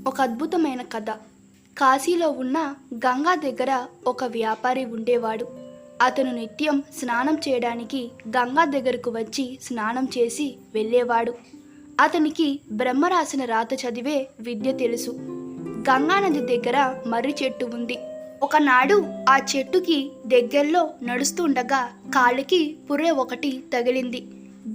ఒక అద్భుతమైన కథ. కాశీలో ఉన్న గంగా దగ్గర ఒక వ్యాపారి ఉండేవాడు. అతను నిత్యం స్నానం చేయడానికి గంగా దగ్గరకు వచ్చి స్నానం చేసి వెళ్ళేవాడు. అతనికి బ్రహ్మ రాసిన రాత చదివే విద్య తెలుసు. గంగానది దగ్గర మర్రి చెట్టు ఉంది. ఒకనాడు ఆ చెట్టుకి దగ్గరలో నడుస్తుండగా కాలికి పుర్రె ఒకటి తగిలింది.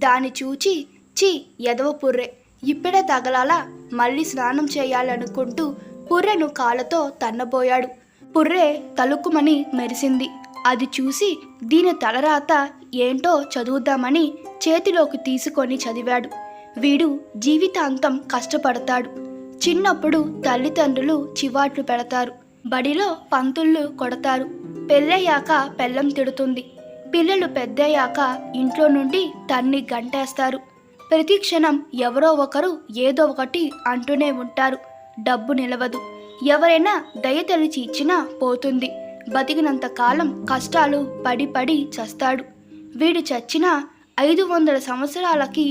దాన్ని చూచి చీ ఎదవ పుర్రె, ఇప్పుడే తగలాలా, మళ్ళీ స్నానం చేయాలనుకుంటూ పుర్రెను కాళ్ళతో తన్నబోయాడు. పుర్రె తలుక్కుమని మెరిసింది. అది చూసి దీని తలరాత ఏంటో చదువుదామని చేతిలోకి తీసుకొని చదివాడు. వీడు జీవితాంతం కష్టపడతాడు. చిన్నప్పుడు తల్లిదండ్రులు చివాట్లు పెడతారు, బడిలో పంతుళ్ళు కొడతారు, పెళ్ళయ్యాక పెళ్ళం తిడుతుంది, పిల్లలు పెద్దయ్యాక ఇంట్లో నుండి తన్ని గంటేస్తారు. ప్రతి క్షణం ఎవరో ఒకరు ఏదో ఒకటి అంటూనే ఉంటారు. డబ్బు నిలవదు, ఎవరైనా దయతలిచి ఇచ్చినా పోతుంది. బతికినంత కాలం కష్టాలు పడి పడి చస్తాడు. వీడు చచ్చిన 500 సంవత్సరాలకి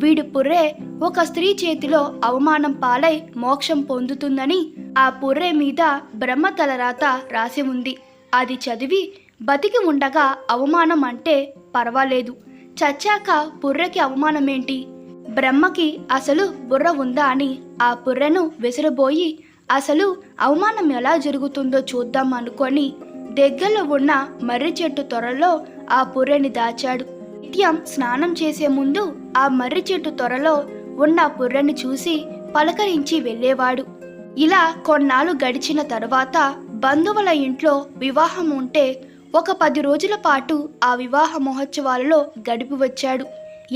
వీడి పుర్రె ఒక స్త్రీ చేతిలో అవమానం పాలై మోక్షం పొందుతుందని ఆ పుర్రె మీద బ్రహ్మ తలరాత రాసి ఉంది. అది చదివి బతికి ఉండగా అవమానం అంటే పర్వాలేదు, చచ్చాక పుర్రెకి అవమానమేంటి? బ్రహ్మకి అసలు బుర్ర ఉందా అని ఆ పుర్రెను విసిరబోయి అసలు అవమానం ఎలా జరుగుతుందో చూద్దాం అనుకొని దగ్గరలో ఉన్న మర్రి చెట్టు త్వరలో ఆ పుర్రెని దాచాడు. నిత్యం స్నానం చేసే ముందు ఆ మర్రి చెట్టు త్వరలో ఉన్న పుర్రెని చూసి పలకరించి వెళ్ళేవాడు. ఇలా కొన్నాళ్ళు గడిచిన తరువాత బంధువుల ఇంట్లో వివాహం ఉంటే ఒక 10 రోజుల పాటు ఆ వివాహ మహోత్సవాలలో గడిపి వచ్చాడు.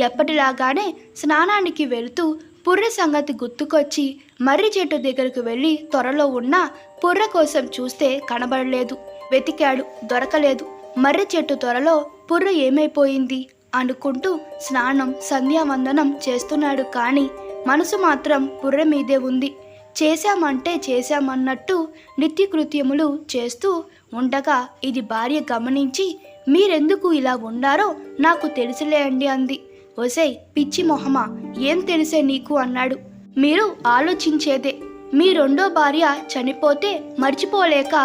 ఎప్పటిలాగానే స్నానానికి వెళుతూ పుర్రె సంగతి గుర్తుకొచ్చి మర్రి చెట్టు దగ్గరకు వెళ్ళి త్వరలో ఉన్న పుర్రె కోసం చూస్తే కనబడలేదు. వెతికాడు, దొరకలేదు. మర్రి చెట్టు త్వరలో పుర్రె ఏమైపోయింది అనుకుంటూ స్నానం సంధ్యావందనం చేస్తున్నాడు. కానీ మనసు మాత్రం పుర్రె మీదే ఉంది. చేశామంటే చేశామన్నట్టు నిత్యకృత్యములు చేస్తూ ఉండగా ఇది భార్య గమనించి, మీరెందుకు ఇలా ఉండారో నాకు తెలుసులేండి అంది. ఒసేయ్ పిచ్చి మొహమా, ఏం తెలిసే నీకు అన్నాడు. మీరు ఆలోచించేదే, మీ రెండో భార్య చనిపోతే మర్చిపోలేక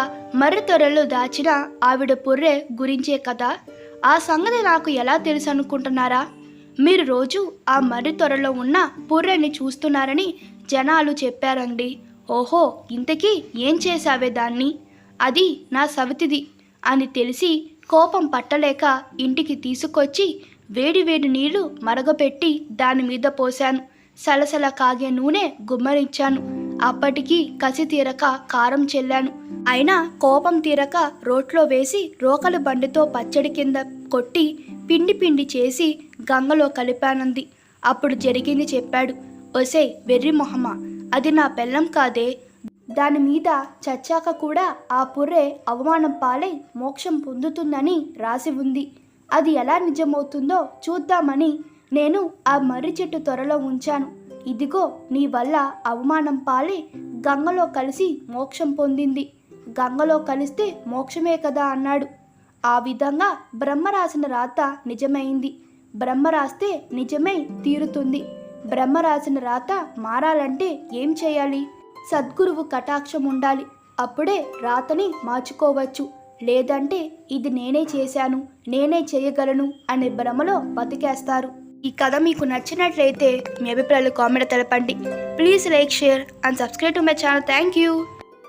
మర్రి త్వరలో దాచిన ఆవిడ పుర్రె గురించే కదా. ఆ సంగతి నాకు ఎలా తెలుసు అనుకుంటున్నారా? మీరు రోజు ఆ మర్రి త్వరలో ఉన్న పుర్రెని చూస్తున్నారని జనాలు చెప్పారండి. ఓహో, ఇంతకీ ఏం చేశావే దాన్ని? అది నా సవితిది అని తెలిసి కోపం పట్టలేక ఇంటికి తీసుకొచ్చి వేడి వేడి నీళ్లు మరగపెట్టి దాని మీద పోశాను. సలసల కాగే నూనె గుమ్మరించాను. అప్పటికి కసి తీరక కారం చెల్లాను. అయినా కోపం తీరక రోట్లో వేసి రోకలి బండితో పచ్చడి కింద కొట్టి పిండి పిండి చేసి గంగలో కలిపానంది. అప్పుడు జరిగింది చెప్పాడు. ఒసేయ్ వెర్రి మొహమా, అది నా పెళ్ళం కాదే. దాని మీద చచ్చాక కూడా ఆ పుర్రె అవమానం పాలై మోక్షం పొందుతుందని రాసి ఉంది. అది ఎలా నిజమవుతుందో చూద్దామని నేను ఆ మర్రి చెట్టు త్వరలో ఉంచాను. ఇదిగో నీ వల్ల అవమానం పాలై గంగలో కలిసి మోక్షం పొందింది. గంగలో కలిస్తే మోక్షమే కదా అన్నాడు. ఆ విధంగా బ్రహ్మ రాసిన రాత నిజమైంది. బ్రహ్మ రాస్తే నిజమై తీరుతుంది. బ్రహ్మ రాసిన రాత మారాలంటే ఏం చేయాలి? సద్గురువు కటాక్షం ఉండాలి. అప్పుడే రాతని మార్చుకోవచ్చు. లేదంటే ఇది నేనే చేశాను, నేనే చేయగలను అనే భ్రమలో బతికేస్తారు. ఈ కథ మీకు నచ్చినట్లయితే మీ అభిప్రాయాలు కామెంట్ తెలపండి. Please like, share and subscribe to my channel. Thank you.